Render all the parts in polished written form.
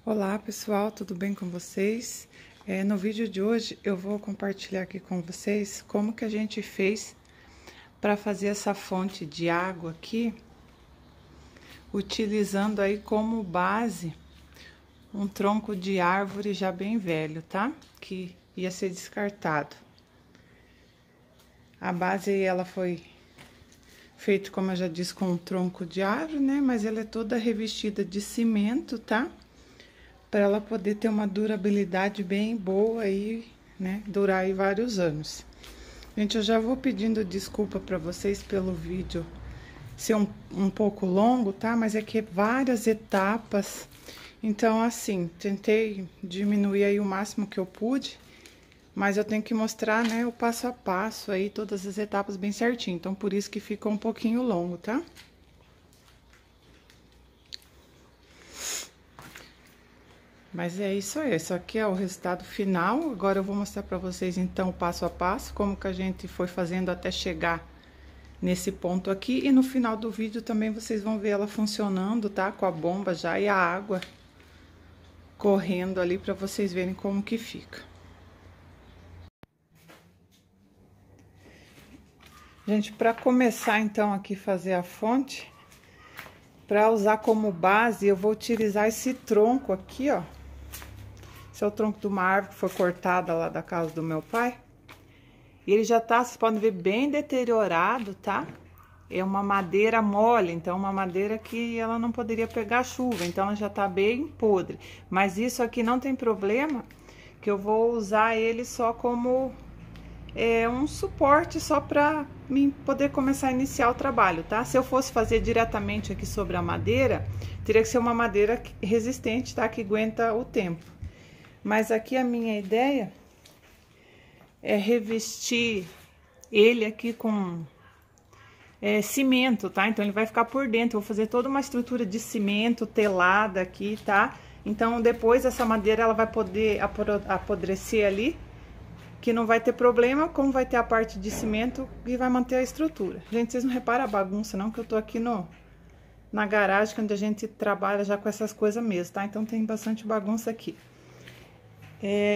Olá pessoal, tudo bem com vocês? No vídeo de hoje eu vou compartilhar aqui com vocês como que a gente fez para fazer essa fonte de água aqui, utilizando aí como base um tronco de árvore já bem velho, tá? Que ia ser descartado. A base ela foi feita, como eu já disse, com um tronco de árvore, né? Mas ela é toda revestida de cimento, tá? Para ela poder ter uma durabilidade bem boa aí, né? Durar aí vários anos. Gente, eu já vou pedindo desculpa para vocês pelo vídeo ser um pouco longo, tá? Mas é que várias etapas. Então, assim, tentei diminuir aí o máximo que eu pude, mas eu tenho que mostrar, né, o passo a passo aí, todas as etapas bem certinho. Então, por isso que ficou um pouquinho longo, tá? Mas é isso aí, isso aqui é o resultado final. Agora eu vou mostrar para vocês, então, o passo a passo, como que a gente foi fazendo até chegar nesse ponto aqui. E no final do vídeo também vocês vão ver ela funcionando, tá? Com a bomba já e a água correndo ali para vocês verem como que fica. Gente, para começar, então, aqui fazer a fonte, para usar como base, eu vou utilizar esse tronco aqui, ó. Esse é o tronco de uma árvore que foi cortada lá da casa do meu pai. E ele já tá, vocês podem ver, bem deteriorado, tá? É uma madeira mole, então uma madeira que ela não poderia pegar chuva, então ela já tá bem podre. Mas isso aqui não tem problema, que eu vou usar ele só como um suporte, só pra mim poder começar a iniciar o trabalho, tá? Se eu fosse fazer diretamente aqui sobre a madeira, teria que ser uma madeira resistente, tá? Que aguenta o tempo. Mas aqui a minha ideia é revestir ele aqui com cimento, tá? Então ele vai ficar por dentro. Eu vou fazer toda uma estrutura de cimento telada aqui, tá? Então depois essa madeira ela vai poder apodrecer ali, que não vai ter problema, como vai ter a parte de cimento e vai manter a estrutura. Gente, vocês não reparam a bagunça não, que eu tô aqui na garagem, onde a gente trabalha já com essas coisas mesmo, tá? Então tem bastante bagunça aqui.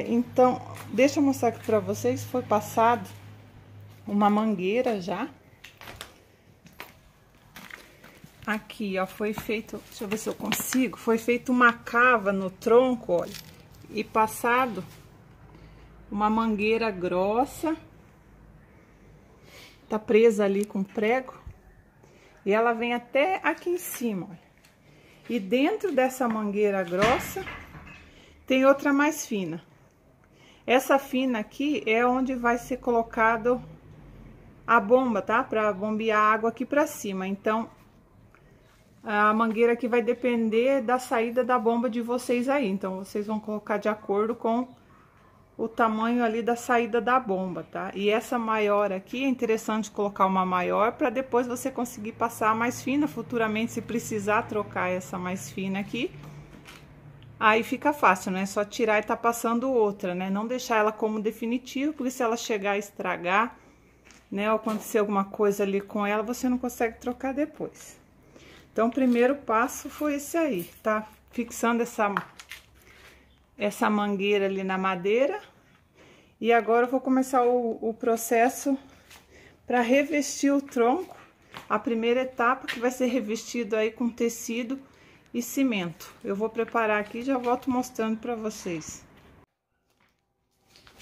Então, deixa eu mostrar aqui pra vocês, foi passado uma mangueira já. Aqui, ó, foi feito, deixa eu ver se eu consigo, foi feito uma cava no tronco, olha, e passado uma mangueira grossa, tá presa ali com prego, e ela vem até aqui em cima, olha. E dentro dessa mangueira grossa, tem outra mais fina. Essa fina aqui é onde vai ser colocado a bomba, tá? Pra bombear a água aqui pra cima. Então, a mangueira aqui vai depender da saída da bomba de vocês aí. Então, vocês vão colocar de acordo com o tamanho ali da saída da bomba, tá? E essa maior aqui, é interessante colocar uma maior para depois você conseguir passar a mais fina. Futuramente, se precisar trocar essa mais fina aqui, aí fica fácil, né? Só tirar e tá passando outra, né? Não deixar ela como definitivo, porque se ela chegar a estragar, né? Ou acontecer alguma coisa ali com ela, você não consegue trocar depois. Então, o primeiro passo foi esse aí, tá? Fixando essa mangueira ali na madeira. E agora eu vou começar o processo para revestir o tronco. A primeira etapa que vai ser revestido aí com tecido e cimento. Eu vou preparar aqui e já volto mostrando para vocês.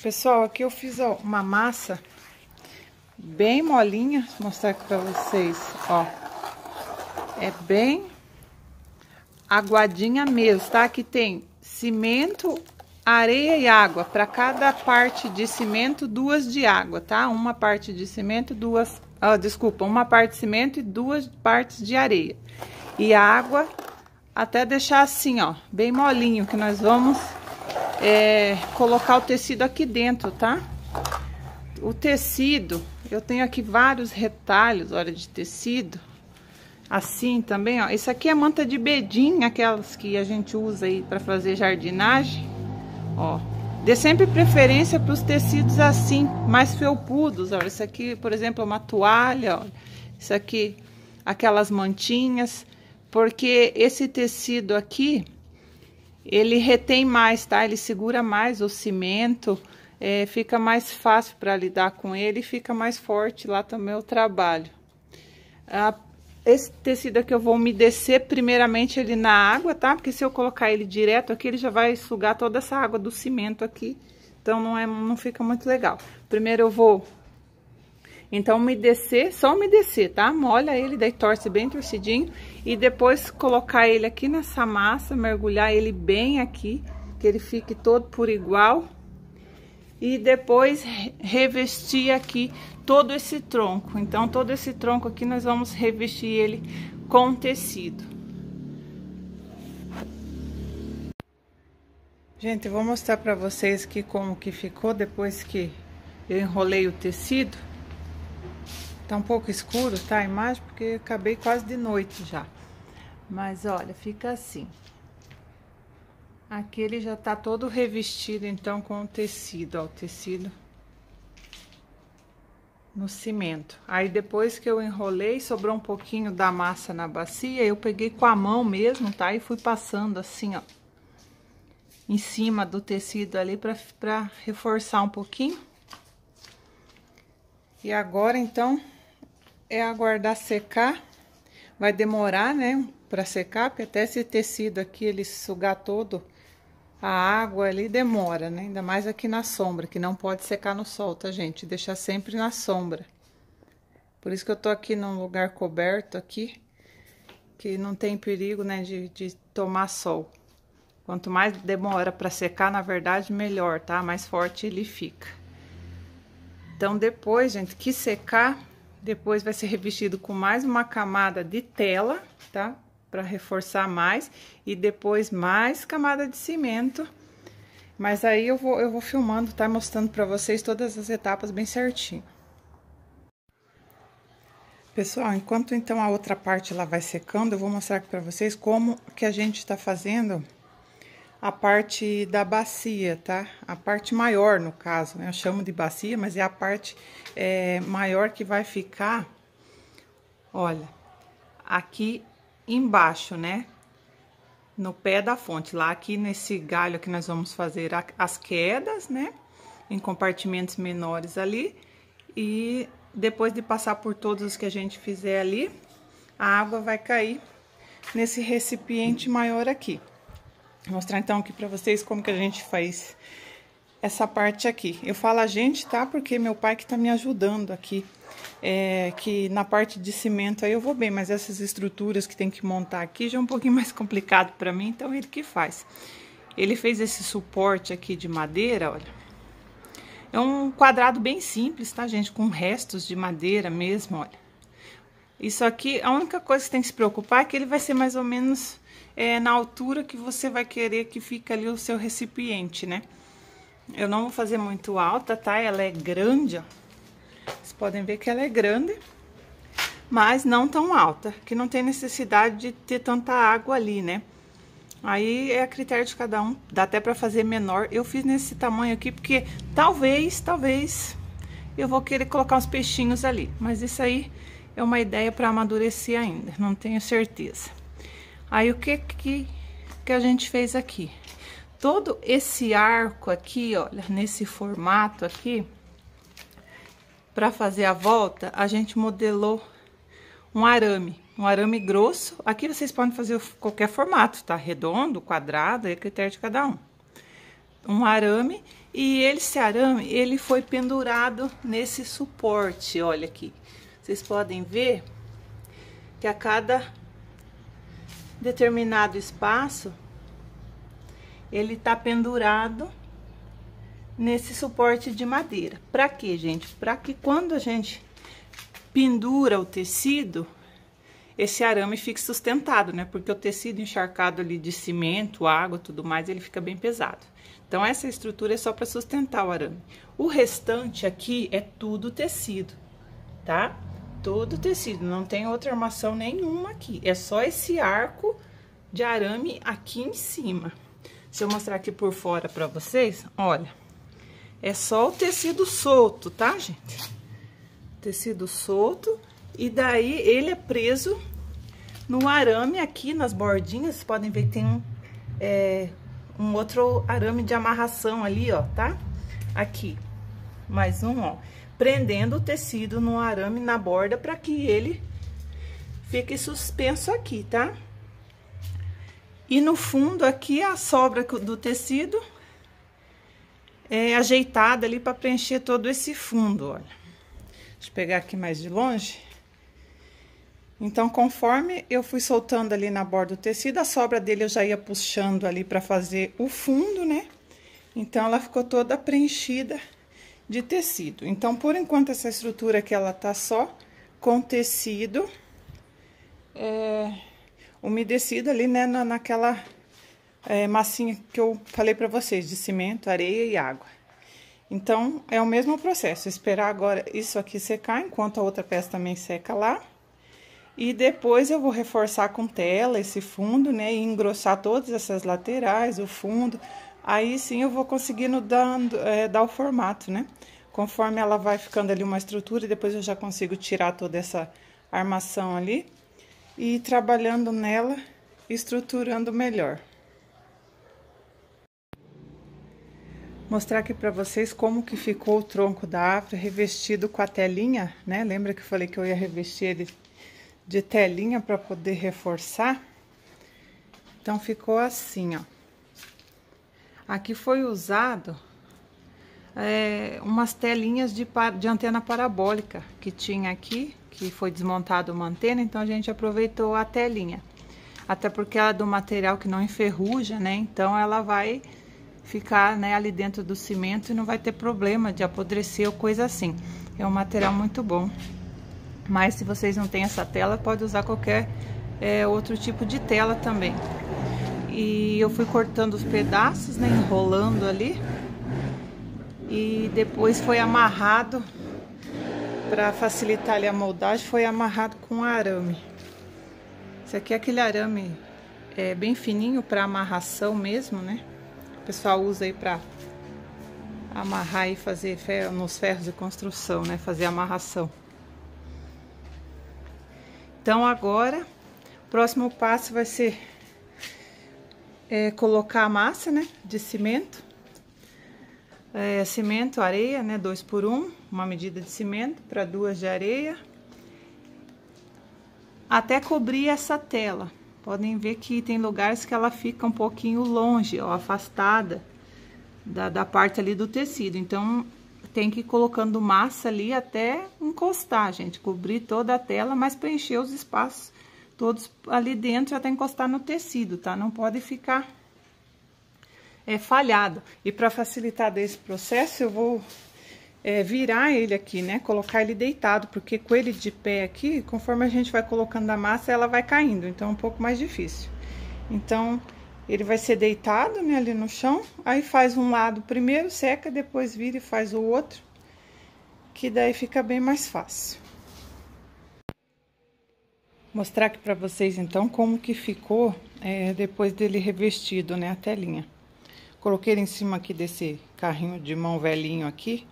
Pessoal, aqui eu fiz uma massa bem molinha, vou mostrar aqui para vocês, ó. É bem aguadinha mesmo, tá? Aqui tem cimento, areia e água. Para cada parte de cimento, 2 de água, tá? Uma parte de cimento, uma parte de cimento e 2 partes de areia. E a água até deixar assim, ó, bem molinho, que nós vamos colocar o tecido aqui dentro, tá? O tecido, eu tenho aqui vários retalhos, olha, de tecido. Assim também, ó. Isso aqui é manta de bedim, aquelas que a gente usa aí para fazer jardinagem, ó. Dê sempre preferência para os tecidos assim, mais felpudos, ó. Isso aqui, por exemplo, é uma toalha, ó. Isso aqui, aquelas mantinhas, porque esse tecido aqui, ele retém mais, tá? Ele segura mais o cimento, fica mais fácil para lidar com ele e fica mais forte lá também o trabalho. Esse tecido aqui eu vou umedecer primeiramente ele na água, tá? Porque se eu colocar ele direto aqui, ele já vai sugar toda essa água do cimento aqui. Então, não fica muito legal. Primeiro eu vou, então, umedecer, só umedecer, tá? Molha ele, daí torce bem torcidinho. E depois colocar ele aqui nessa massa, mergulhar ele bem aqui, que ele fique todo por igual. E depois revestir aqui todo esse tronco. Então, todo esse tronco aqui nós vamos revestir ele com tecido. Gente, eu vou mostrar pra vocês aqui como que ficou depois que eu enrolei o tecido. Tá um pouco escuro, tá, a imagem, porque eu acabei quase de noite já. Mas, olha, fica assim. Aqui ele já tá todo revestido, então, com o tecido, ó, o tecido no cimento. Aí, depois que eu enrolei, sobrou um pouquinho da massa na bacia, eu peguei com a mão mesmo, tá? E fui passando assim, ó, em cima do tecido ali pra reforçar um pouquinho. E agora, então, é aguardar secar. Vai demorar, né, pra secar, porque até esse tecido aqui, ele sugar todo a água ali, demora, né? Ainda mais aqui na sombra, que não pode secar no sol, tá, gente? Deixar sempre na sombra. Por isso que eu tô aqui num lugar coberto aqui, que não tem perigo, né, de tomar sol. Quanto mais demora pra secar, na verdade, melhor, tá? Mais forte ele fica. Então, depois, gente, que secar, depois vai ser revestido com mais uma camada de tela, tá? Pra reforçar mais. E depois mais camada de cimento. Mas aí eu vou filmando, tá? Mostrando pra vocês todas as etapas bem certinho. Pessoal, enquanto então a outra parte lá vai secando, eu vou mostrar aqui pra vocês como que a gente tá fazendo a parte da bacia, tá? A parte maior, no caso, né? Eu chamo de bacia, mas é a parte maior que vai ficar, olha, aqui embaixo, né? No pé da fonte, lá aqui nesse galho que nós vamos fazer as quedas, né? Em compartimentos menores ali. E depois de passar por todos os que a gente fizer ali, a água vai cair nesse recipiente maior aqui. Vou mostrar então aqui pra vocês como que a gente faz essa parte aqui. Eu falo a gente, tá? Porque meu pai que tá me ajudando aqui. Que na parte de cimento aí eu vou bem, mas essas estruturas que tem que montar aqui já é um pouquinho mais complicado pra mim, então ele que faz. Ele fez esse suporte aqui de madeira, olha. É um quadrado bem simples, tá, gente? Com restos de madeira mesmo, olha. Isso aqui, a única coisa que tem que se preocupar é que ele vai ser mais ou menos na altura que você vai querer que fique ali o seu recipiente, né? Eu não vou fazer muito alta, tá? Ela é grande, ó. Vocês podem ver que ela é grande, mas não tão alta, que não tem necessidade de ter tanta água ali, né? Aí é a critério de cada um, dá até pra fazer menor. Eu fiz nesse tamanho aqui porque talvez eu vou querer colocar uns peixinhos ali. Mas isso aí é uma ideia pra amadurecer ainda, não tenho certeza. Aí o que a gente fez aqui? Todo esse arco aqui, olha, nesse formato aqui, pra fazer a volta, a gente modelou um arame grosso. Aqui vocês podem fazer qualquer formato, tá? Redondo, quadrado, é critério de cada um. Um arame, e esse arame, ele foi pendurado nesse suporte, olha aqui. Vocês podem ver que a cada determinado espaço, ele tá pendurado nesse suporte de madeira. Pra quê, gente? Pra que quando a gente pendura o tecido, esse arame fique sustentado, né? Porque o tecido encharcado ali de cimento, água, tudo mais, ele fica bem pesado. Então, essa estrutura é só para sustentar o arame. O restante aqui é tudo tecido, tá? Todo tecido, não tem outra armação nenhuma aqui. É só esse arco de arame aqui em cima. Se eu mostrar aqui por fora pra vocês, olha. É só o tecido solto, tá, gente? Tecido solto. E daí, ele é preso no arame aqui, nas bordinhas. Vocês podem ver que tem um outro arame de amarração ali, ó, tá? Aqui, mais um, ó, prendendo o tecido no arame na borda para que ele fique suspenso aqui, tá? E no fundo aqui a sobra do tecido é ajeitada ali para preencher todo esse fundo, olha. Deixa eu pegar aqui mais de longe. Então, conforme eu fui soltando ali na borda do tecido, a sobra dele eu já ia puxando ali para fazer o fundo, né? Então, ela ficou toda preenchida de tecido. Então, por enquanto, essa estrutura aqui, ela tá só com tecido umedecido ali, né? Naquela massinha que eu falei pra vocês, de cimento, areia e água. Então, é o mesmo processo, esperar agora isso aqui secar, enquanto a outra peça também seca lá. E depois eu vou reforçar com tela esse fundo, né? E engrossar todas essas laterais, o fundo. Aí sim eu vou conseguindo dar o formato, né? Conforme ela vai ficando ali uma estrutura, depois eu já consigo tirar toda essa armação ali. E ir trabalhando nela, estruturando melhor. Mostrar aqui pra vocês como que ficou o tronco da árvore revestido com a telinha, né? Lembra que eu falei que eu ia revestir ele de telinha para poder reforçar? Então, ficou assim, ó. Aqui foi usado umas telinhas de antena parabólica que tinha aqui, que foi desmontado uma antena, então a gente aproveitou a telinha. Até porque ela é do material que não enferruja, né? Então, ela vai ficar, né, ali dentro do cimento e não vai ter problema de apodrecer ou coisa assim. É um material muito bom. Mas se vocês não têm essa tela, pode usar qualquer outro tipo de tela também. E eu fui cortando os pedaços, né, enrolando ali. E depois foi amarrado, para facilitar ali a moldagem, foi amarrado com arame. Esse aqui é aquele arame bem fininho para amarração mesmo, né? O pessoal usa aí para amarrar e fazer nos ferros de construção, né? Fazer amarração. Então, agora, o próximo passo vai ser colocar a massa, né? De cimento. Cimento, areia, né? 2 por 1, uma medida de cimento para 2 de areia. Até cobrir essa tela. Podem ver que tem lugares que ela fica um pouquinho longe, ó, afastada da parte ali do tecido. Então, tem que ir colocando massa ali até encostar, gente. Cobrir toda a tela, mas preencher os espaços todos ali dentro até encostar no tecido, tá? Não pode ficar falhado. E para facilitar desse processo, eu vou virar ele aqui, né? Colocar ele deitado, porque com ele de pé aqui, conforme a gente vai colocando a massa, ela vai caindo, então é um pouco mais difícil. Então, ele vai ser deitado, né, ali no chão, aí faz um lado primeiro, seca, depois vira e faz o outro, que daí fica bem mais fácil. Mostrar aqui pra vocês, então, como que ficou depois dele revestido, né, a telinha. Coloquei ele em cima aqui desse carrinho de mão velhinho aqui,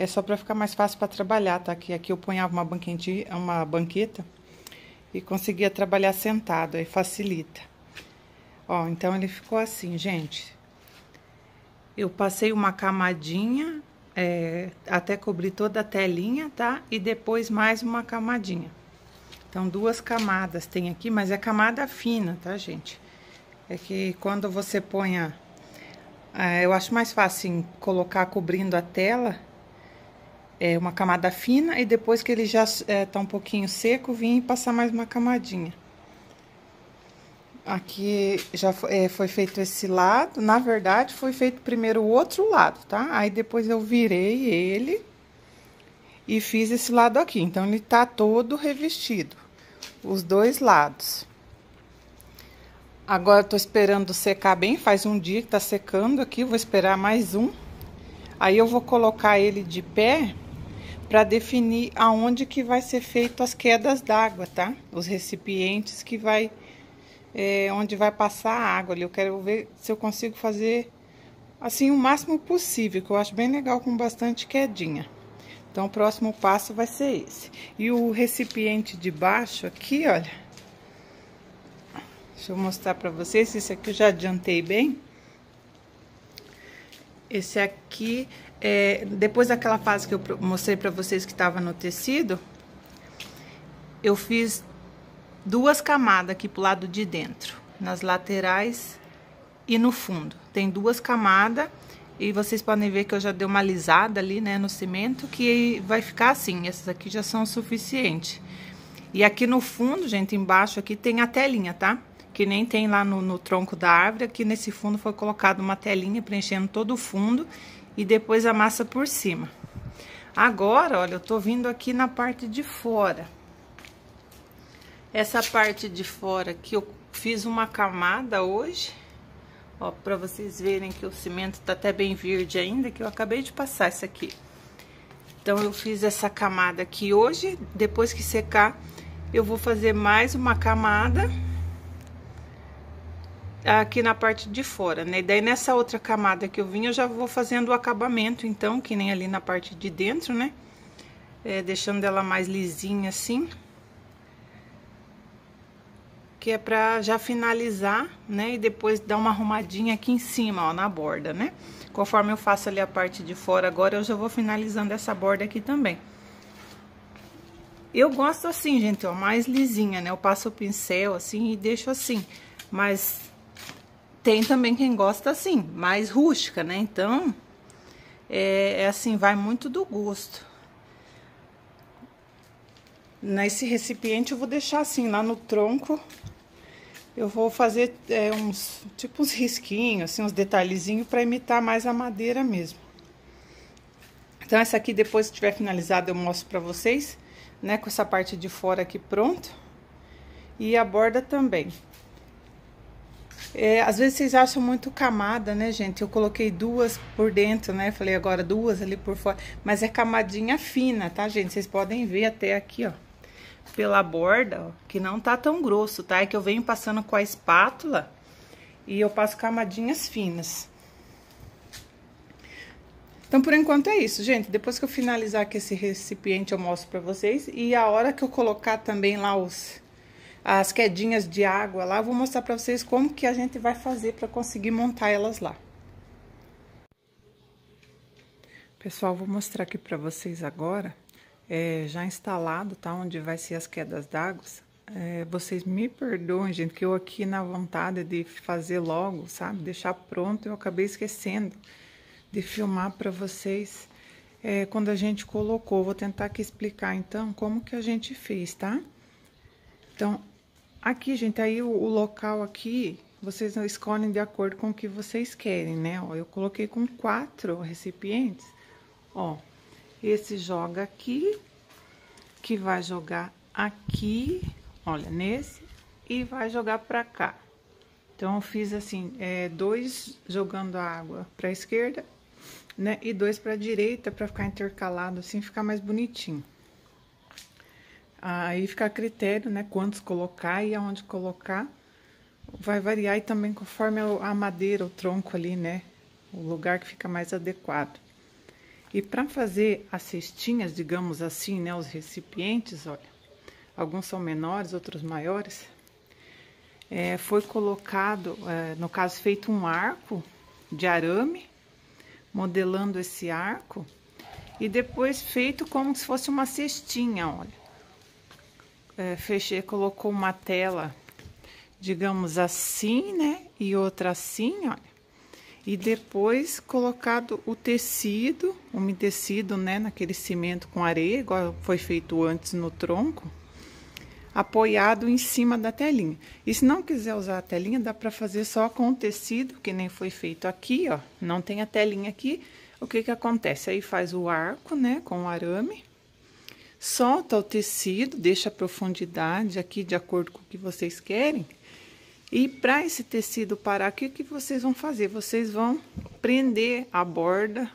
só pra ficar mais fácil pra trabalhar, tá? Aqui eu ponhava uma banqueta e conseguia trabalhar sentado, aí facilita. Ó, então ele ficou assim, gente. Eu passei uma camadinha, até cobrir toda a telinha, tá? E depois mais uma camadinha. Então, 2 camadas tem aqui, mas é camada fina, tá, gente? É que quando você põe eu acho mais fácil colocar cobrindo a tela, uma camada fina, e depois que ele já tá um pouquinho seco, vim passar mais uma camadinha. Aqui já foi feito esse lado, na verdade foi feito primeiro o outro lado, tá? Aí depois eu virei ele e fiz esse lado aqui, então ele tá todo revestido, os 2 lados. Agora eu tô esperando secar bem, faz um dia que tá secando aqui, vou esperar mais um. Aí eu vou colocar ele de pé para definir aonde que vai ser feito as quedas d'água, tá? Os recipientes que vai onde vai passar a água ali. Eu quero ver se eu consigo fazer assim o máximo possível, que eu acho bem legal, com bastante quedinha. Então, o próximo passo vai ser esse. E o recipiente de baixo aqui, olha. Deixa eu mostrar pra vocês, esse aqui eu já adiantei bem. Esse aqui, depois daquela fase que eu mostrei pra vocês que tava no tecido, eu fiz 2 camadas aqui pro lado de dentro, nas laterais e no fundo. Tem 2 camadas e vocês podem ver que eu já dei uma alisada ali, né, no cimento, que vai ficar assim. Essas aqui já são o suficiente. E aqui no fundo, gente, embaixo aqui tem a telinha, tá? Que nem tem lá no tronco da árvore. Aqui nesse fundo foi colocado uma telinha preenchendo todo o fundo e depois a massa por cima. Agora, olha, eu tô vindo aqui na parte de fora. Essa parte de fora aqui eu fiz uma camada hoje, ó, pra vocês verem que o cimento tá até bem verde ainda, que eu acabei de passar isso aqui. Então, eu fiz essa camada aqui hoje, depois que secar, eu vou fazer mais uma camada aqui na parte de fora, né? E daí, nessa outra camada que eu vim, eu já vou fazendo o acabamento, então, que nem ali na parte de dentro, né? Deixando ela mais lisinha assim. Que é pra já finalizar, né? E depois dar uma arrumadinha aqui em cima, ó, na borda, né? Conforme eu faço ali a parte de fora agora, eu já vou finalizando essa borda aqui também. Eu gosto assim, gente, ó, mais lisinha, né? Eu passo o pincel assim e deixo assim. Mas tem também quem gosta assim, mais rústica, né? Então, assim, vai muito do gosto. Nesse recipiente eu vou deixar assim, lá no tronco, eu vou fazer uns risquinhos, assim, uns detalhezinhos para imitar mais a madeira mesmo. Então, essa aqui, depois que tiver finalizada, eu mostro pra vocês, né, com essa parte de fora aqui pronto. E a borda também. Às vezes vocês acham muito camada, né, gente? Eu coloquei 2 por dentro, né? Falei agora 2 ali por fora. Mas é camadinha fina, tá, gente? Vocês podem ver até aqui, ó. Pela borda, ó, que não tá tão grosso, tá? É que eu venho passando com a espátula e eu passo camadinhas finas. Então, por enquanto é isso, gente. Depois que eu finalizar aqui esse recipiente, eu mostro pra vocês. E a hora que eu colocar também lá as quedinhas de água lá, eu vou mostrar pra vocês como que a gente vai fazer pra conseguir montar elas lá. Pessoal, vou mostrar aqui pra vocês agora. Já instalado, tá? Onde vai ser as quedas d'água. Vocês me perdoem, gente, que eu aqui na vontade de fazer logo, sabe? Deixar pronto, eu acabei esquecendo de filmar para vocês quando a gente colocou. Vou tentar aqui explicar, então, como que a gente fez, tá? Então, aqui, gente, aí o local aqui, vocês escolhem de acordo com o que vocês querem, né? Ó, eu coloquei com 4 recipientes, ó. Esse joga aqui, que vai jogar aqui, olha, nesse, e vai jogar pra cá. Então, eu fiz assim, 2 jogando a água pra esquerda, né, e 2 pra direita, pra ficar intercalado assim, ficar mais bonitinho. Aí fica a critério, né, quantos colocar e aonde colocar. Vai variar e também conforme a madeira, o tronco ali, né, o lugar que fica mais adequado. E para fazer as cestinhas, digamos assim, né, os recipientes, olha, alguns são menores, outros maiores, foi colocado, no caso, feito um arco de arame, modelando esse arco, e depois feito como se fosse uma cestinha, olha. Colocou uma tela, digamos assim, né, e outra assim, olha. E depois colocado o tecido, umedecido, né, naquele cimento com areia, igual foi feito antes no tronco, apoiado em cima da telinha. E se não quiser usar a telinha, dá pra fazer só com o tecido, que nem foi feito aqui, ó. Não tem a telinha aqui, o que que acontece? Aí faz o arco, né, com o arame, solta o tecido, deixa a profundidade aqui de acordo com o que vocês querem. E para esse tecido parar, o que que vocês vão fazer? Vocês vão prender a borda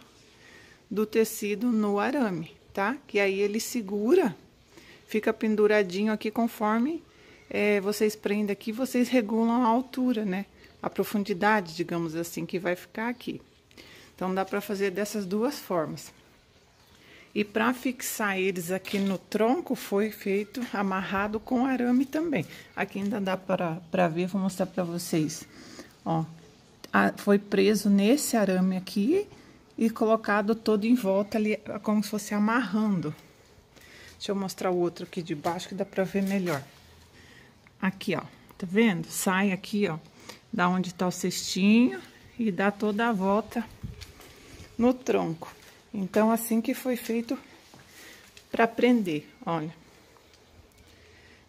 do tecido no arame, tá? Que aí ele segura, fica penduradinho aqui conforme vocês prendem aqui, vocês regulam a altura, né? A profundidade, digamos assim, que vai ficar aqui. Então, dá para fazer dessas 2 formas. E para fixar eles aqui no tronco, foi feito amarrado com arame também. Aqui ainda dá para ver, vou mostrar para vocês. Ó, foi preso nesse arame aqui e colocado todo em volta ali, como se fosse amarrando. Deixa eu mostrar o outro aqui de baixo que dá pra ver melhor. Aqui, ó, tá vendo? Sai aqui, ó, da onde tá o cestinho e dá toda a volta no tronco. Então, assim que foi feito pra prender, olha.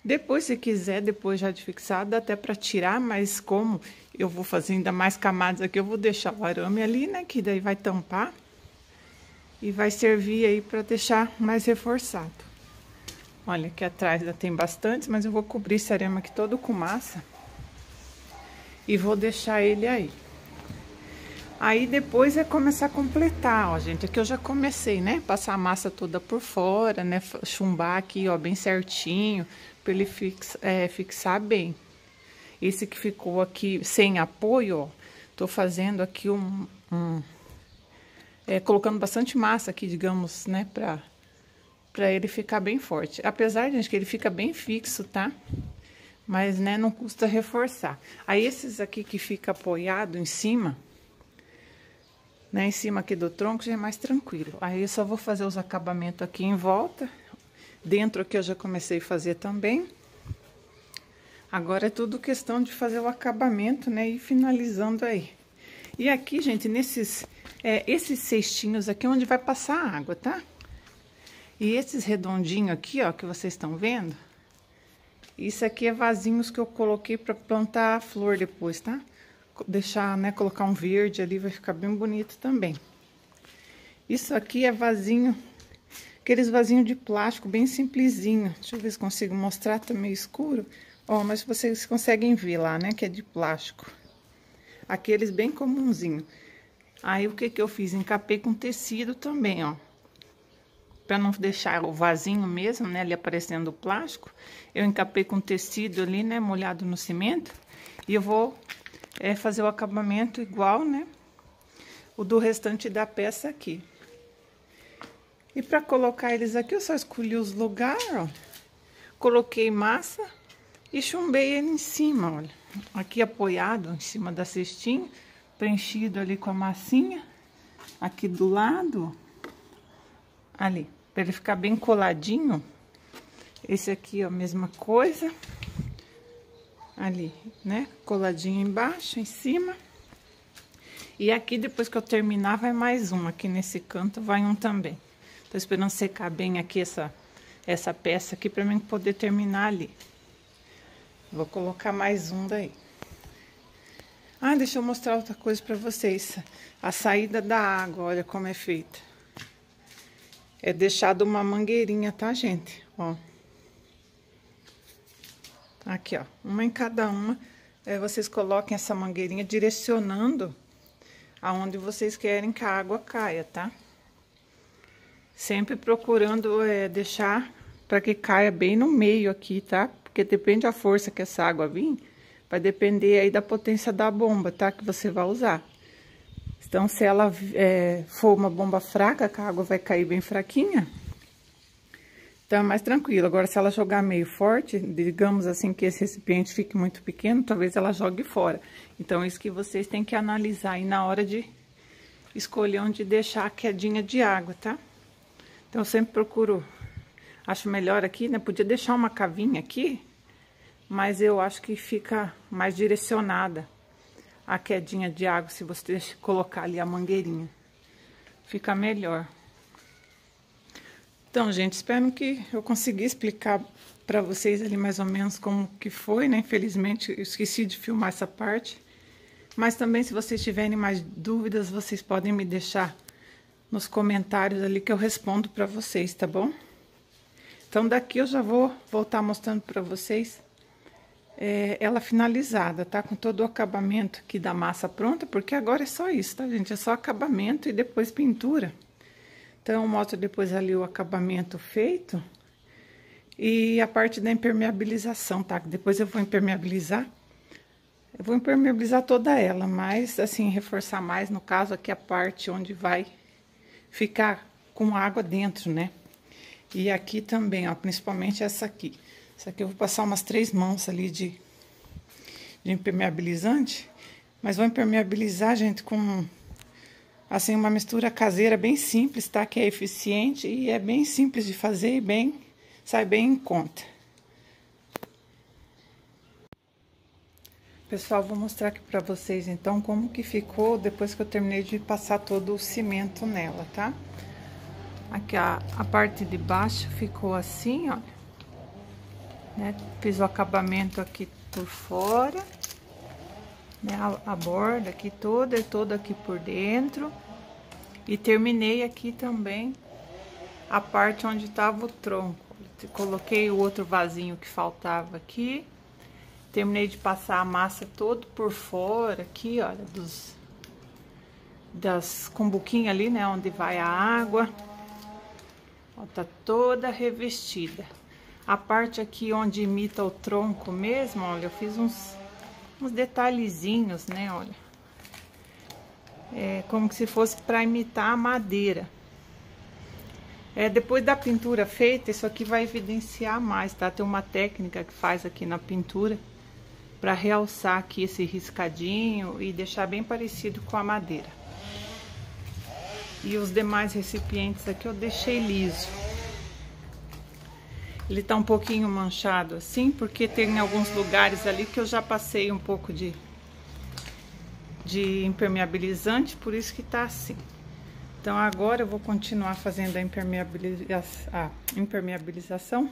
Depois, se quiser, depois já de fixado, dá até pra tirar, mas como eu vou fazer ainda mais camadas aqui, eu vou deixar o arame ali, né, que daí vai tampar e vai servir aí pra deixar mais reforçado. Olha, aqui atrás já tem bastante, mas eu vou cobrir esse arame aqui todo com massa e vou deixar ele aí. Aí depois é começar a completar, ó, gente. Aqui eu já comecei, né? Passar a massa toda por fora, né? Chumbar aqui, ó, bem certinho, pra ele fixar bem. Esse que ficou aqui sem apoio, ó, tô fazendo aqui colocando bastante massa aqui, digamos, né? Pra ele ficar bem forte. Apesar, gente, que ele fica bem fixo, tá? Mas, né, não custa reforçar. Aí, esses aqui que fica apoiado em cima, né, em cima aqui do tronco, já é mais tranquilo. Aí, eu só vou fazer os acabamentos aqui em volta. Dentro aqui eu já comecei a fazer também. Agora é tudo questão de fazer o acabamento, né, e finalizando aí. E aqui, gente, esses cestinhos aqui é onde vai passar a água, tá? E esses redondinhos aqui, ó, que vocês estão vendo, isso aqui é vasinhos que eu coloquei pra plantar a flor depois, tá? Deixar, né, colocar um verde ali, vai ficar bem bonito também. Isso aqui é vasinho, aqueles vasinhos de plástico bem simplesinho. Deixa eu ver se consigo mostrar, tá meio escuro. Ó, mas vocês conseguem ver lá, né, que é de plástico. Aqueles bem comunzinho. Aí, o que que eu fiz? Encapei com tecido também, ó. Pra não deixar o vasinho mesmo, né, ali aparecendo o plástico, eu encapei com tecido ali, né, molhado no cimento. E eu vou fazer o acabamento igual, né, o do restante da peça aqui. E pra colocar eles aqui, eu só escolhi os lugares, ó. Coloquei massa e chumbei ele em cima, olha. Aqui apoiado em cima da cestinha, preenchido ali com a massinha. Aqui do lado, ali. Pra ele ficar bem coladinho. Esse aqui, ó, a mesma coisa. Ali, né? Coladinho embaixo, em cima. E aqui, depois que eu terminar, vai mais um. Aqui nesse canto vai um também. Tô esperando secar bem aqui essa peça aqui pra mim poder terminar ali. Vou colocar mais um daí. Ah, deixa eu mostrar outra coisa pra vocês. A saída da água, olha como é feita. É deixado uma mangueirinha, tá, gente? Ó. Aqui, ó. Uma em cada uma. Vocês coloquem essa mangueirinha direcionando aonde vocês querem que a água caia, tá? Sempre procurando deixar para que caia bem no meio aqui, tá? Porque depende da força que essa água vir, vai depender aí da potência da bomba, tá? Que você vai usar. Então, se ela for uma bomba fraca, que a água vai cair bem fraquinha, então é mais tranquilo. Agora, se ela jogar meio forte, digamos assim que esse recipiente fique muito pequeno, talvez ela jogue fora. Então, isso que vocês têm que analisar aí na hora de escolher onde deixar a quedinha de água, tá? Então, eu sempre procuro, acho melhor aqui, né? Podia deixar uma cavinha aqui, mas eu acho que fica mais direcionada a quedinha de água, se você colocar ali a mangueirinha. Fica melhor. Então, gente, espero que eu consegui explicar pra vocês ali mais ou menos como que foi, né? Infelizmente, eu esqueci de filmar essa parte. Mas também, se vocês tiverem mais dúvidas, vocês podem me deixar nos comentários ali que eu respondo pra vocês, tá bom? Então, daqui eu já vou voltar mostrando pra vocês ela finalizada, tá? Com todo o acabamento aqui da massa pronta, porque agora é só isso, tá, gente? É só acabamento e depois pintura. Então, eu mostro depois ali o acabamento feito e a parte da impermeabilização, tá? Depois eu vou impermeabilizar. Eu vou impermeabilizar toda ela, mas, assim, reforçar mais, no caso, aqui a parte onde vai ficar com água dentro, né? E aqui também, ó, principalmente essa aqui. Essa aqui eu vou passar umas 3 mãos ali de impermeabilizante, mas vou impermeabilizar, gente, com Assim, uma mistura caseira bem simples, tá? Que é eficiente e é bem simples de fazer e bem, sai bem em conta. Pessoal, vou mostrar aqui pra vocês, então, como que ficou depois que eu terminei de passar todo o cimento nela, tá? Aqui a parte de baixo ficou assim, ó. Né? Fiz o acabamento aqui por fora. Né, a borda aqui toda e toda aqui por dentro. E terminei aqui também a parte onde estava o tronco. Coloquei o outro vasinho que faltava aqui. Terminei de passar a massa todo por fora aqui, olha, das cumbuquinhas ali, né, onde vai a água. Ó, tá toda revestida. A parte aqui onde imita o tronco mesmo, olha, eu fiz uns detalhezinhos, né, olha. É como se fosse para imitar a madeira. Depois da pintura feita, isso aqui vai evidenciar mais, tá? Tem uma técnica que faz aqui na pintura para realçar aqui esse riscadinho e deixar bem parecido com a madeira. E os demais recipientes aqui eu deixei liso. Ele tá um pouquinho manchado assim, porque tem alguns lugares ali que eu já passei um pouco de impermeabilizante, por isso que tá assim. Então agora eu vou continuar fazendo a impermeabilização.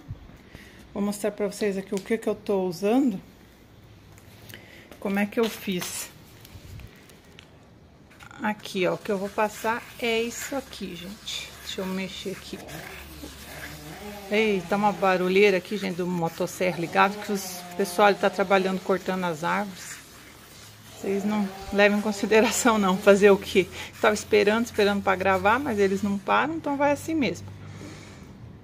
Vou mostrar pra vocês aqui o que eu tô usando. Como é que eu fiz. Aqui, ó, o que eu vou passar é isso aqui, gente. Deixa eu mexer aqui. Eita, uma barulheira aqui, gente, do motosserra ligado, que o pessoal tá trabalhando cortando as árvores. Vocês não levam em consideração não, fazer o quê? Estava esperando para gravar, mas eles não param, então vai assim mesmo.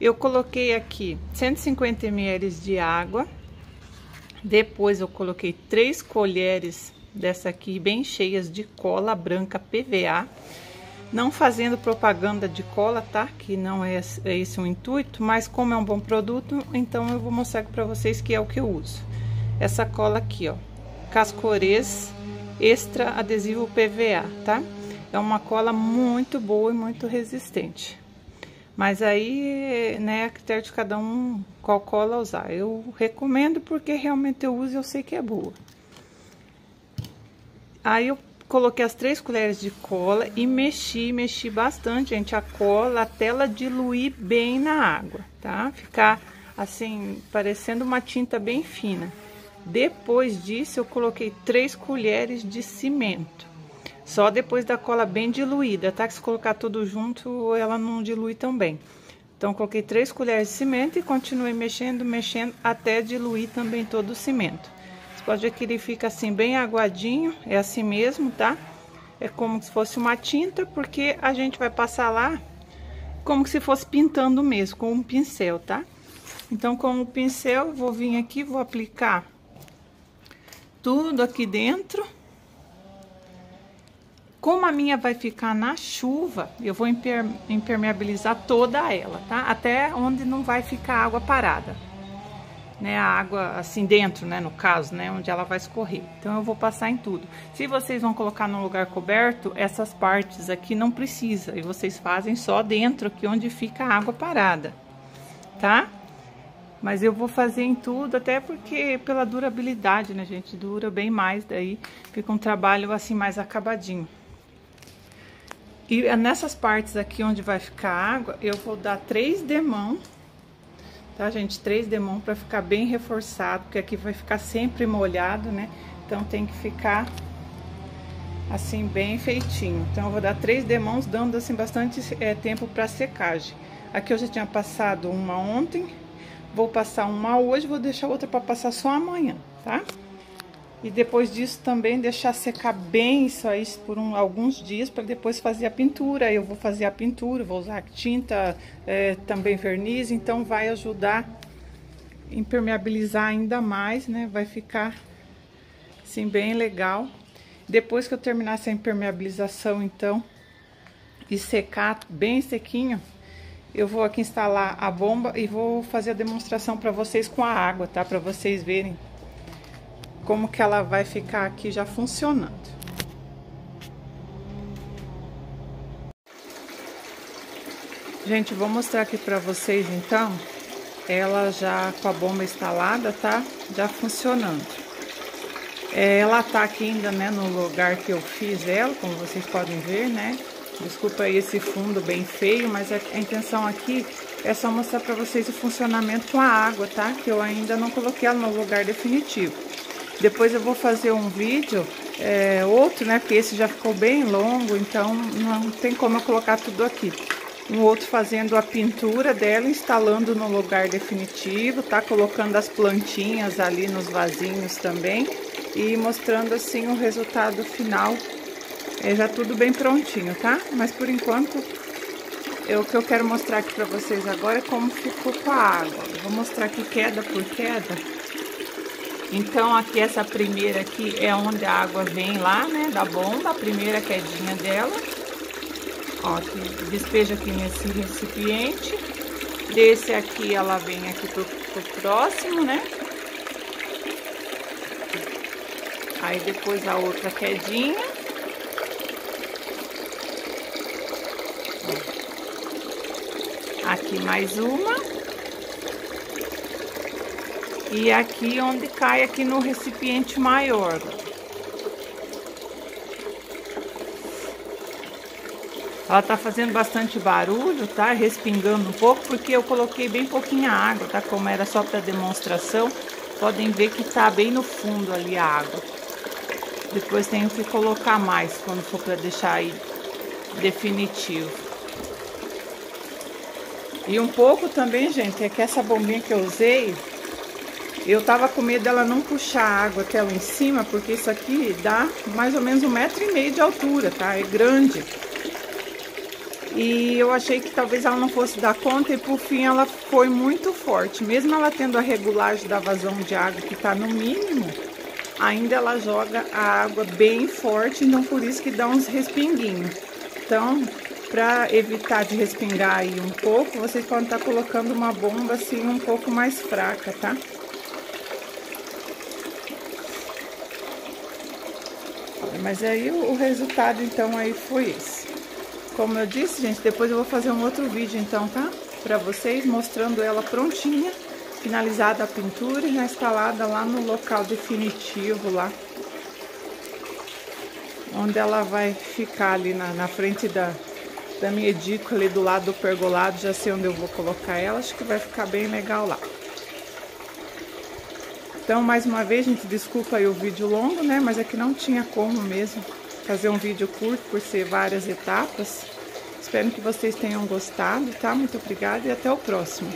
Eu coloquei aqui 150 ml de água. Depois eu coloquei 3 colheres dessa aqui bem cheias de cola branca PVA. Não fazendo propaganda de cola, tá? Que não é esse o intuito, mas como é um bom produto, então eu vou mostrar aqui pra vocês que é o que eu uso. Essa cola aqui, ó, Cascorês Extra Adesivo PVA, tá? É uma cola muito boa e muito resistente. Mas aí, né, é a critério de cada um qual cola usar. Eu recomendo porque realmente eu uso e eu sei que é boa. Aí eu coloquei as 3 colheres de cola e mexi bastante, gente, a cola até ela diluir bem na água, tá? Ficar assim, parecendo uma tinta bem fina. Depois disso, eu coloquei 3 colheres de cimento. Só depois da cola bem diluída, tá? Que se colocar tudo junto, ela não dilui tão bem. Então, coloquei 3 colheres de cimento e continuei mexendo até diluir também todo o cimento. Você pode ver que ele fica assim bem aguadinho, é assim mesmo, tá? É como se fosse uma tinta, porque a gente vai passar lá como se fosse pintando mesmo, com um pincel, tá? Então, com o pincel, vou vir aqui, vou aplicar tudo aqui dentro. Como a minha vai ficar na chuva, eu vou impermeabilizar toda ela, tá? Até onde não vai ficar água parada. Né, a água assim dentro, né, no caso, né, onde ela vai escorrer. Então eu vou passar em tudo. Se vocês vão colocar num lugar coberto, essas partes aqui não precisa, e vocês fazem só dentro aqui onde fica a água parada, tá? Mas eu vou fazer em tudo, até porque pela durabilidade, né, gente, dura bem mais, daí fica um trabalho assim mais acabadinho. E nessas partes aqui onde vai ficar água, eu vou dar 3 demão. Tá, gente? 3 demão para ficar bem reforçado, porque aqui vai ficar sempre molhado, né? Então tem que ficar assim bem feitinho. Então eu vou dar 3 demãos, dando assim bastante tempo para secagem. Aqui eu já tinha passado uma ontem, vou passar uma hoje, vou deixar outra para passar só amanhã, tá? E depois disso também deixar secar bem isso aí por alguns dias para depois fazer a pintura. Eu vou fazer a pintura, vou usar tinta, também verniz, então vai ajudar a impermeabilizar ainda mais, né? Vai ficar assim bem legal. Depois que eu terminar essa impermeabilização, então, e secar bem sequinho, eu vou aqui instalar a bomba e vou fazer a demonstração para vocês com a água, tá? Para vocês verem como que ela vai ficar aqui já funcionando. Gente, vou mostrar aqui pra vocês então, ela já com a bomba instalada, tá? Já funcionando. Ela tá aqui ainda, né, no lugar que eu fiz ela, como vocês podem ver, né? Desculpa aí esse fundo bem feio, mas a intenção aqui é só mostrar pra vocês o funcionamento com a água, tá? Que eu ainda não coloquei ela no lugar definitivo. Depois eu vou fazer um vídeo, outro, né? Porque esse já ficou bem longo, então não tem como eu colocar tudo aqui. Um outro fazendo a pintura dela, instalando no lugar definitivo, tá? Colocando as plantinhas ali nos vasinhos também e mostrando assim o resultado final. Já tudo bem prontinho, tá? Mas por enquanto, o que eu quero mostrar aqui pra vocês agora é como ficou com a água. Eu vou mostrar aqui queda por queda. Então aqui essa primeira aqui é onde a água vem lá, né, da bomba, a primeira quedinha dela. Ó, aqui, despeja aqui nesse recipiente. Desse aqui ela vem aqui pro próximo, né? Aí depois a outra quedinha. Aqui mais uma. E aqui onde cai aqui no recipiente maior. Ela tá fazendo bastante barulho, tá? Respingando um pouco, porque eu coloquei bem pouquinha água, tá? Como era só para demonstração, podem ver que tá bem no fundo ali a água. Depois tenho que colocar mais, quando for para deixar aí definitivo. E um pouco também, gente, é que essa bombinha que eu usei, eu tava com medo dela não puxar a água até lá em cima, porque isso aqui dá mais ou menos 1,5 m de altura, tá? É grande. E eu achei que talvez ela não fosse dar conta e por fim ela foi muito forte. Mesmo ela tendo a regulagem da vazão de água que tá no mínimo, ainda ela joga a água bem forte, então por isso que dá uns respinguinhos. Então, para evitar de respingar aí um pouco, vocês podem estar colocando uma bomba assim um pouco mais fraca, tá? Mas aí o resultado então aí foi esse. Como eu disse, gente, depois eu vou fazer um outro vídeo então, tá? Pra vocês, mostrando ela prontinha, finalizada a pintura e já instalada lá no local definitivo lá. Onde ela vai ficar ali na frente da minha edícula ali do lado do pergolado. Já sei onde eu vou colocar ela, acho que vai ficar bem legal lá. Então, mais uma vez, gente, desculpa aí o vídeo longo, né? Mas é que não tinha como mesmo fazer um vídeo curto por ser várias etapas. Espero que vocês tenham gostado, tá? Muito obrigada e até o próximo.